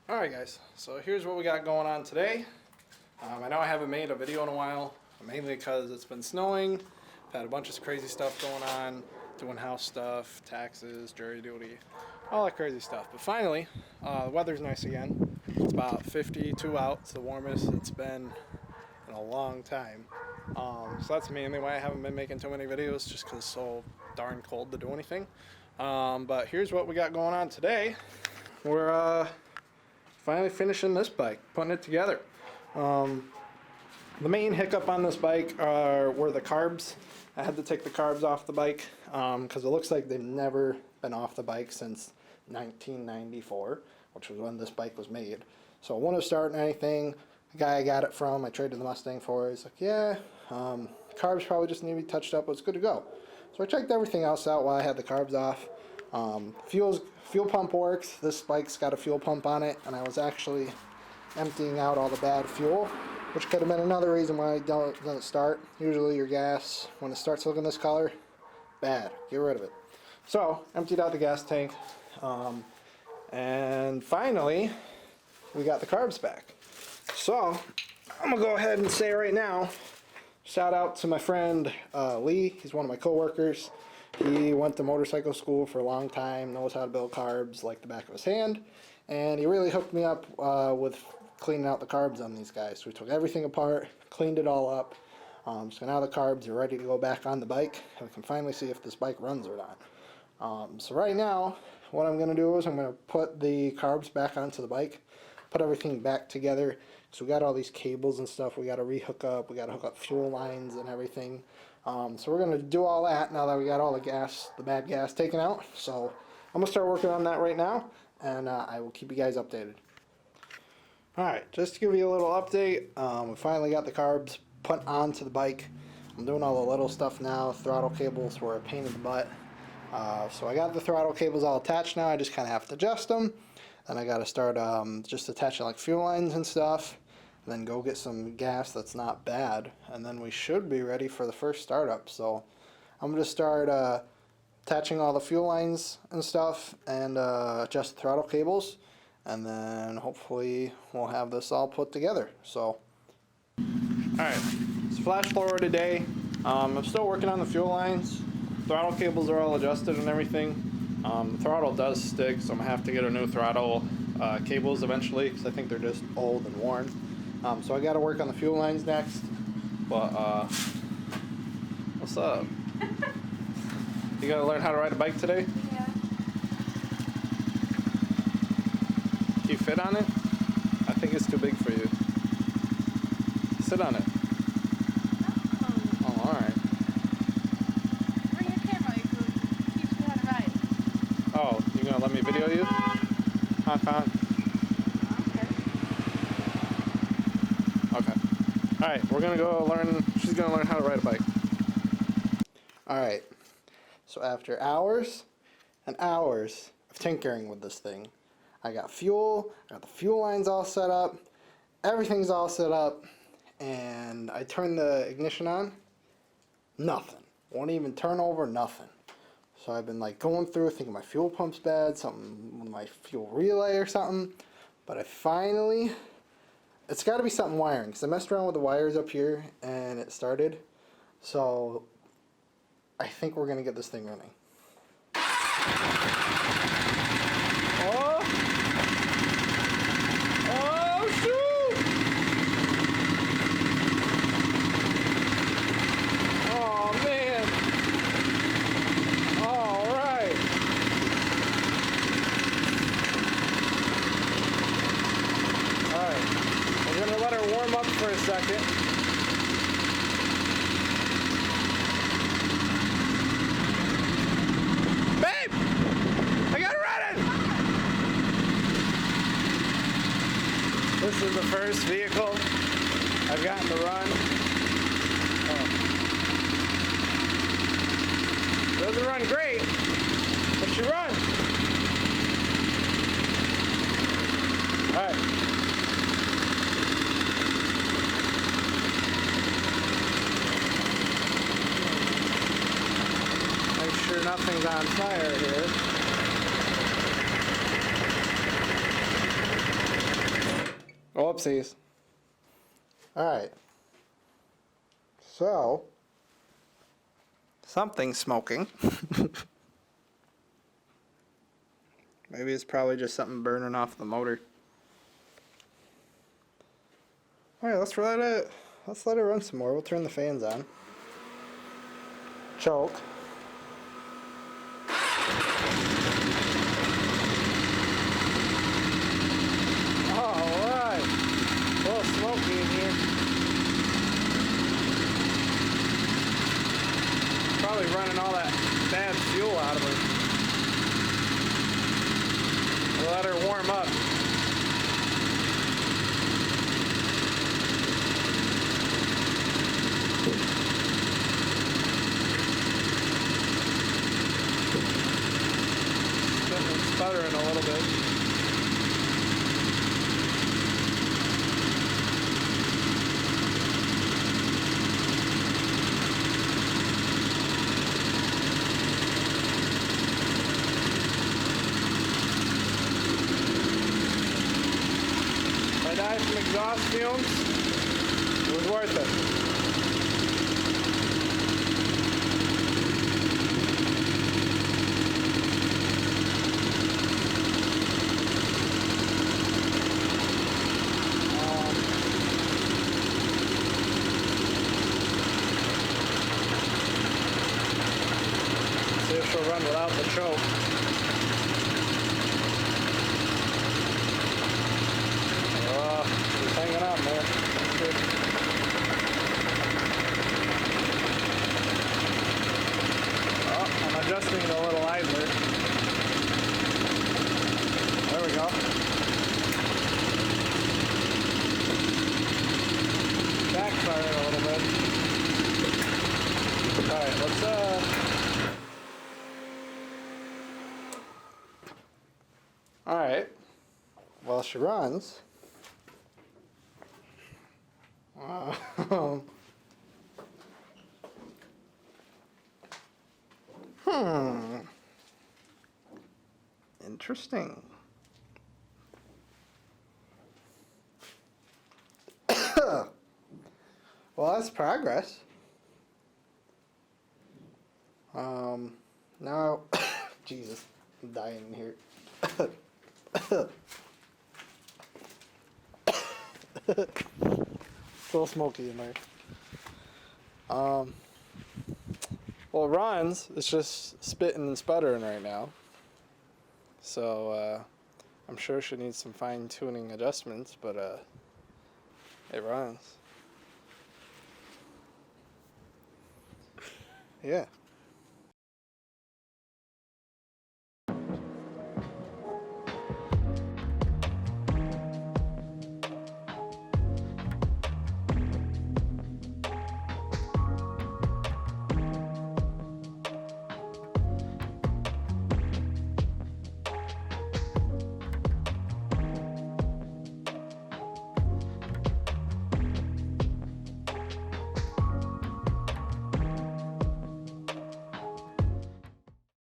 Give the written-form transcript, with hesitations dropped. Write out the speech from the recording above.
Alright guys, so here's what we got going on today. I know I haven't made a video in a while, mainly because it's been snowing. I've had a bunch of crazy stuff going on, doing house stuff, taxes, jury duty, all that crazy stuff. But finally, the weather's nice again. It's about 52 out, it's the warmest it's been in a long time. So that's mainly why I haven't been making too many videos, just because it's so darn cold to do anything. But here's what we got going on today. We're finally finishing this bike, putting it together. The main hiccup on this bike were the carbs. I had to take the carbs off the bike because it looks like they've never been off the bike since 1994, which was when this bike was made. So I wouldn't have started anything. The guy I got it from, I traded the Mustang for, he's like, yeah, carbs probably just need to be touched up, but it's good to go. So I checked everything else out while I had the carbs off. Fuel pump works. This bike's got a fuel pump on it, and I was actually emptying out all the bad fuel, which could have been another reason why it doesn't start. Usually your gas, when it starts looking this color, bad. Get rid of it. So, emptied out the gas tank, and finally, we got the carbs back. So, I'm going to go ahead and say right now, shout out to my friend Lee. He's one of my coworkers. He went to motorcycle school for a long time, knows how to build carbs like the back of his hand, and he really hooked me up with cleaning out the carbs on these guys. So we took everything apart, cleaned it all up, so now the carbs are ready to go back on the bike, and we can finally see if this bike runs or not. So right now, what I'm going to do is I'm going to put the carbs back onto the bike, put everything back together. So we got all these cables and stuff we got to rehook up, we got to hook up fuel lines and everything. So we're going to do all that now that we got all the gas, the bad gas taken out. So I'm going to start working on that right now, and I will keep you guys updated. Alright, just to give you a little update, we finally got the carbs put onto the bike. I'm doing all the little stuff now. Throttle cables were a pain in the butt. So I got the throttle cables all attached now. I just kind of have to adjust them. Then I got to start just attaching like fuel lines and stuff. Then go get some gas that's not bad, and then we should be ready for the first startup. So I'm going to start attaching all the fuel lines and stuff and adjust the throttle cables, and then hopefully we'll have this all put together. So alright, it's flash forward today. I'm still working on the fuel lines. Throttle cables are all adjusted and everything. The throttle does stick, so I'm going to have to get a new throttle cables eventually, because I think they're just old and worn. So I got to work on the fuel lines next. But what's up? You got to learn how to ride a bike today? Yeah. Do you fit on it? I think it's too big for you. Sit on it. No. Oh, alright. Bring your camera, you can teach me how to ride. Oh, you gonna let me video you? Huh? Okay. Alright, we're gonna go learn, she's gonna learn how to ride a bike. Alright, so after hours and hours of tinkering with this thing, I got fuel, I got the fuel lines all set up, everything's all set up, and I turned the ignition on, nothing. Won't even turn over, nothing. So I've been like going through thinking my fuel pump's bad, something with my fuel relay or something, but I finally, it's got to be something wiring, because I messed around with the wires up here and it started. So I think we're going to get this thing running. Oh! Oh shoot! Oh man! Alright! Alright. We're going to let her warm up for a second. Babe! I got it running! This is the first vehicle I've gotten to run. Doesn't run great, but she runs. Alright. Make sure nothing's on fire here. Whoopsies. Alright. So, something's smoking. Maybe it's probably just something burning off the motor. Alright, let's let it run some more. We'll turn the fans on. Choke. Alright. A little smoky in here. Probably running all that bad fuel out of her. We'll let her warm up. Sputtering a little bit. If I died from exhaust fumes, it was worth it. See if she'll run without the choke. She's hanging on there. That's good. Oh, I'm adjusting the little idler. There we go. Backfiring a little bit. Alright, let's Alright. While she runs. Interesting. Well, that's progress. Now, Jesus, I'm dying in here. It's a little smoky in there. Well, it runs. It's just spitting and sputtering right now. So, I'm sure she needs some fine-tuning adjustments, but, it runs. Yeah.